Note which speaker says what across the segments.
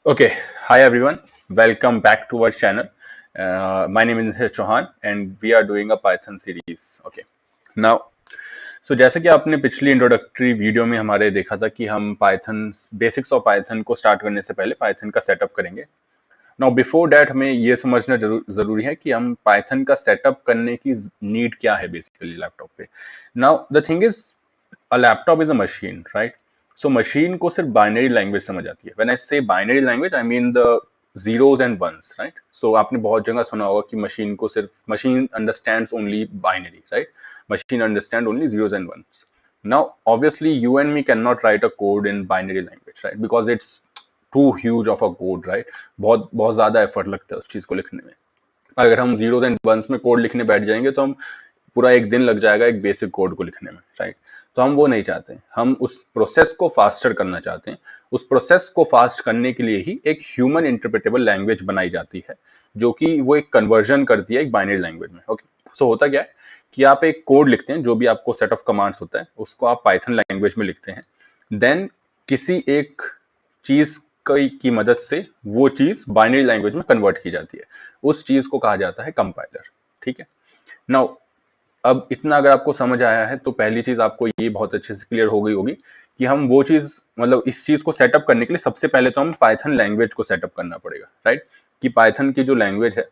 Speaker 1: Okay, hi everyone. Welcome back to our channel. My name is Chauhan and we are doing a Python series. Okay. Now, जैसे कि आपने पिछली introductory video में हमारे देखा था कि हम पाइथन बेसिक्स ऑफ पाइथन को स्टार्ट करने से पहले पाइथन का सेटअप करेंगे. नाउ बिफोर दैट हमें ये समझना जरूरी है कि हम पाइथन का सेटअप करने की नीड क्या है बेसिकली लैपटॉप पे. Now the thing is a laptop is a machine, right? So machine को सिर्फ बाइनरी लैंग्वेज समझ आती है. व्हेन आई से binary language I mean the zeros and ones, right? So आपने बहुत जगह सुना होगा कि मशीन को सिर्फ machine understands only binary, right? Machine understand only zeros and ones. Now obviously you and me cannot write a code in binary language, right? Because it's too huge of a code, right? बहुत बहुत ज्यादा effort लगता है उस चीज को लिखने में. अगर हम जीरोस एंड वंस में कोड लिखने बैठ जाएंगे तो हम पूरा एक दिन लग जाएगा एक बेसिक कोड को लिखने में, राइट? तो हम वो नहीं चाहते. हम उस प्रोसेस को फास्टर करना चाहते हैं. उस प्रोसेस को फास्ट करने के लिए ही एक ह्यूमन इंटरप्रेटेबल लैंग्वेज बनाई जाती है, जो कि वो एक कन्वर्जन करती है एक बाइनरी लैंग्वेज में. ओके, सो होता क्या है कि आप एक कोड लिखते हैं, जो भी आपको सेट ऑफ कमांड्स होता है उसको आप पाइथन लैंग्वेज में लिखते हैं. देन किसी एक चीज की मदद से वो चीज बाइनरी लैंग्वेज में कन्वर्ट की जाती है. उस चीज को कहा जाता है कंपाइलर. ठीक है. नाउ अब इतना अगर आपको समझ आया है तो पहली चीज आपको ये बहुत अच्छे से क्लियर हो गई होगी कि हम वो चीज मतलब इस चीज को सेटअप करने के लिए सबसे पहले तो हम पाइथन लैंग्वेज को सेटअप करना पड़ेगा, राइट? कि पाइथन की जो लैंग्वेज है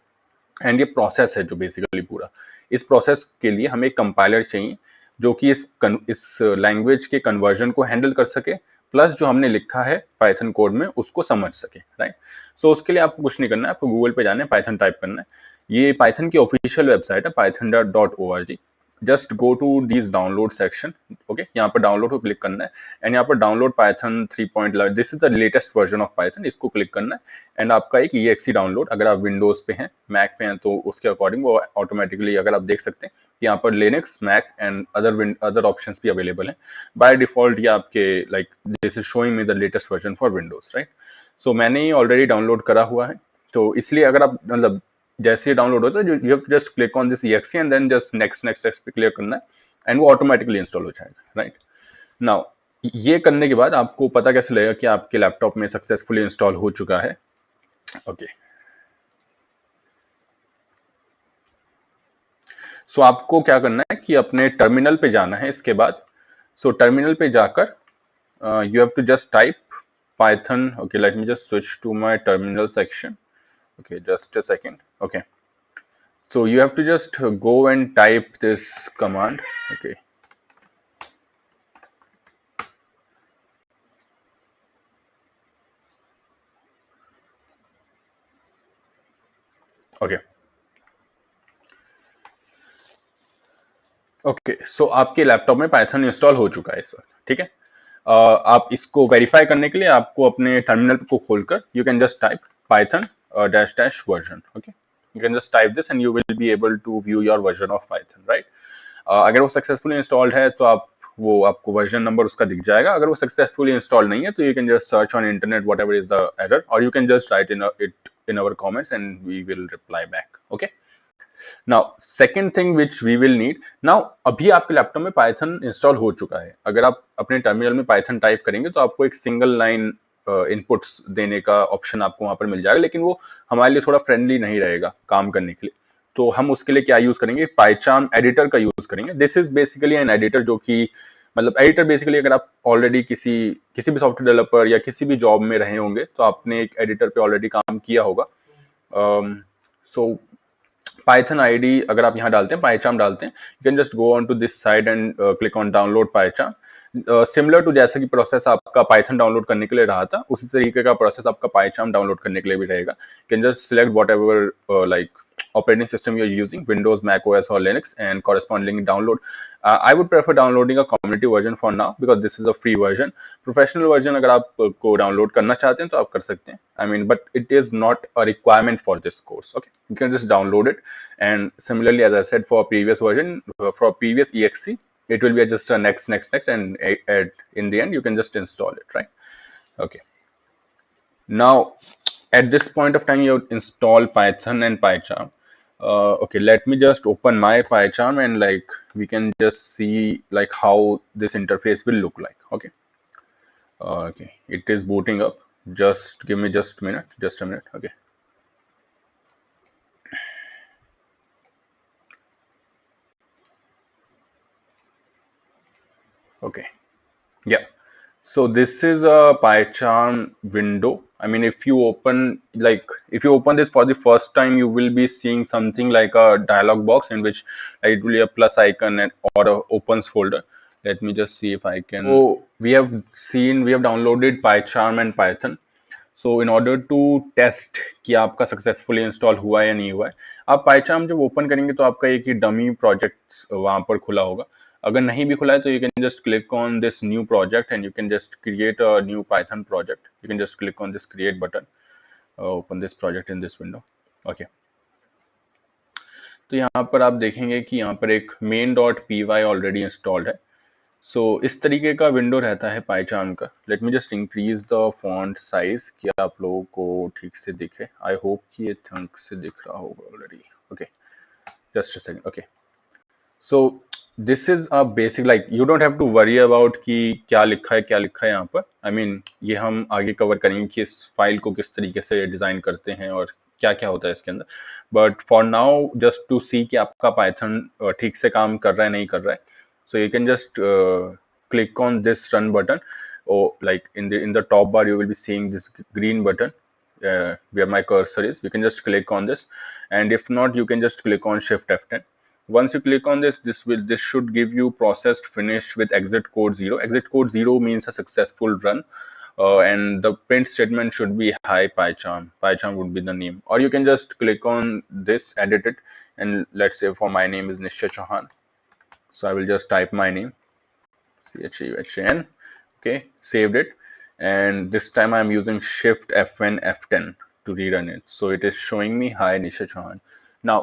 Speaker 1: एंड ये प्रोसेस है जो बेसिकली पूरा, इस प्रोसेस के लिए हमें एक कंपाइलर चाहिए जो कि इस लैंग्वेज के कन्वर्जन को हैंडल कर सके, प्लस जो हमने लिखा है पाइथन कोड में उसको समझ सके, राइट? सो उसके लिए आपको कुछ नहीं करना है, आपको गूगल पे जाना है, पाइथन टाइप करना है. ये पाइथन की ऑफिशियल वेबसाइट है python.org. Just go to this download section. Okay, यहाँ पर डाउनलोड को क्लिक करना है एंड यहाँ पर download Python 3.11, this is the latest version of Python, इसको क्लिक करना है. एंड आपका एक EXE डाउनलोड, अगर आप विंडोज पे हैं, मैक पे हैं, तो उसके अकॉर्डिंग वो ऑटोमेटिकली, अगर आप देख सकते हैं कि यहाँ पर Linux, Mac and other options भी अवेलेबल हैं. बाय डिफॉल्ट ये आपके like this is showing me the latest version for Windows, right? So मैंने ये ऑलरेडी डाउनलोड करा हुआ है, तो इसलिए अगर आप मतलब जैसे डाउनलोड होता है, you have to just click on this EXE and then just next next next पे क्लिक करना है एंड वो ऑटोमेटिकली इंस्टॉल हो जाएगा, राइट? नाउ ये करने के बाद आपको पता कैसे लगेगा कि आपके लैपटॉप में सक्सेसफुली इंस्टॉल हो चुका है? ओके, सो आपको क्या करना है कि अपने टर्मिनल पे जाना है इसके बाद. सो टर्मिनल पे जाकर you have to just type Python. Okay, let me just switch to my terminal section. Okay, just a second. Okay, so you have to just go and type this command. Okay, okay, okay. So आपके laptop में Python install हो चुका है इस वक्त, ठीक है? आप इसको वेरीफाई करने के लिए आपको अपने टर्मिनल को खोलकर you can just type Python dash dash version. Okay, you can just type this and you will be able to view your version of Python, right? अगर वो सक्सेसफुली इंस्टॉल्ड है तो आप वो आपको वर्जन नंबर उसका दिख जाएगा. अगर वो सक्सेसफुली इंस्टॉल नहीं है तो you can just search on internet whatever is the error, और you can just write it in our comments and we will reply back. Okay, now second thing which we will need. Now अभी आपके laptop में Python install हो चुका है. अगर आप अपने टर्मिनल में पाइथन टाइप करेंगे तो आपको एक सिंगल लाइन इनपुट्स देने का ऑप्शन आपको वहां पर मिल जाएगा, लेकिन वो हमारे लिए थोड़ा फ्रेंडली नहीं रहेगा काम करने के लिए. तो हम उसके लिए क्या यूज करेंगे? पाइचार्म एडिटर का यूज करेंगे. This is basically an editor जो कि मतलब एडिटर बेसिकली, अगर आप ऑलरेडी किसी किसी भी सॉफ्टवेयर डेवलपर या किसी भी जॉब में रहे होंगे तो आपने एक एडिटर पे ऑलरेडी काम किया होगा. सो पाइथन आईडी अगर आप यहाँ डालते हैं, पाइचार्म डालते हैं, you can just go on to this side and click on download PyCharm. Similar to जैसे कि प्रोसेस आपका पाइथन डाउनलोड करने के लिए रहा था, उसी तरीके का प्रोसेस आपका पाइचार्म डाउनलोड करने के लिए भी रहेगा. You can just select what ever like operating system you're using, Windows, Mac OS or Linux, and corresponding download. I would prefer downloading a community version for now because this is a free version. Professional version अगर आप को download करना चाहते हैं तो आप कर सकते हैं. I mean, but it is not a requirement for this course. Okay, you can just download it, and similarly, as I said, for previous version, for previous EXE, it will be just a next, and in the end, you can just install it, right? Okay. Now, at this point of time, you install Python and PyCharm. Okay, let me just open my PyCharm and like we can just see like how this interface will look like. Okay, okay, it is booting up. Just give me just a minute, just a minute. Okay. Okay. Yeah. So this is a Pycharm window. I mean, if you open, like, if you open this for the first time, you will be seeing something like a dialog box in which it will be a plus icon and or a opens folder. Let me just see if I can. So we have downloaded Pycharm and Python. So in order to test कि आपका successfully install हुआ है या नहीं हुआ है, आप पाइचार्म जब ओपन करेंगे तो आपका एक ही डमी प्रोजेक्ट वहां पर खुला होगा. अगर नहीं भी खुला है तो you can just click on this new project and you can just create a new Python project. You can just click on this create button, open this project in this window. Okay, तो यहाँ पर आप देखेंगे कि यहाँ पर एक main dot P Y already installed है. सो इस तरीके का विंडो रहता है पाइचार्म का. Late me just increase the font size कि आप लोगों को ठीक से दिखे. आई होप कि ये ढंग से दिख रहा होगा already. Okay, just a second. Okay, so this is a basic, like you don't have to worry about कि क्या लिखा है क्या लिखा है यहाँ पर. आई मीन ये हम आगे कवर करेंगे कि इस फाइल को किस तरीके से डिजाइन करते हैं और क्या क्या होता है इसके अंदर. But for now just to see कि आपका पाइथन ठीक से काम कर रहा है नहीं कर रहा है, so you can just click on this run button, or like in the top bar you will be seeing this green button where my cursor is. You can just click on this, and if not you can just click on shift F10. Once you click on this, this should give you processed finish with exit code 0. Exit code 0 means a successful run, and the print statement should be hi pycharm. Pycharm would be the name, or you can just click on this, edit it, and let's say for my name is Nishya Chauhan, so I will just type my name, CHUHAN. Okay, saved it, and this time I'm using shift F1 F10 to rerun it. So it is showing me hi Nisha Chauhan. Now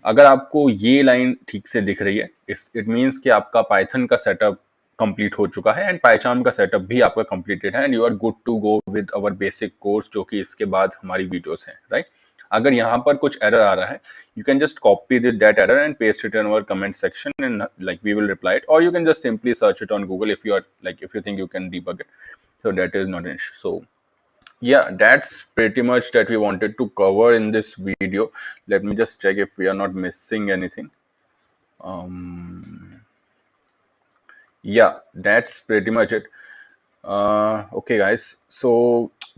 Speaker 1: अगर आपको ये line ठीक से दिख रही है, it means कि आपका पाइथन का सेटअप कंप्लीट हो चुका है एंड पाइचार्म का सेटअप भी आपका कंप्लीटेड है and you are good to go with our basic course, जो कि इसके बाद हमारी वीडियोस हैं, राइट. अगर यहाँ पर कुछ एरर आ रहा है, you can just copy that error and paste it in our comment section and like we will reply it, और you can just simply search it on Google if you are like if you think you can debug it. So that is not an issue. So yeah, that's pretty much that we wanted to cover in this video. Let me just check if we are not missing anything. Yeah, that's pretty much it. Okay guys, so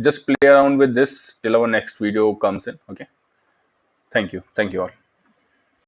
Speaker 1: just play around with this till our next video comes in. Okay, thank you all.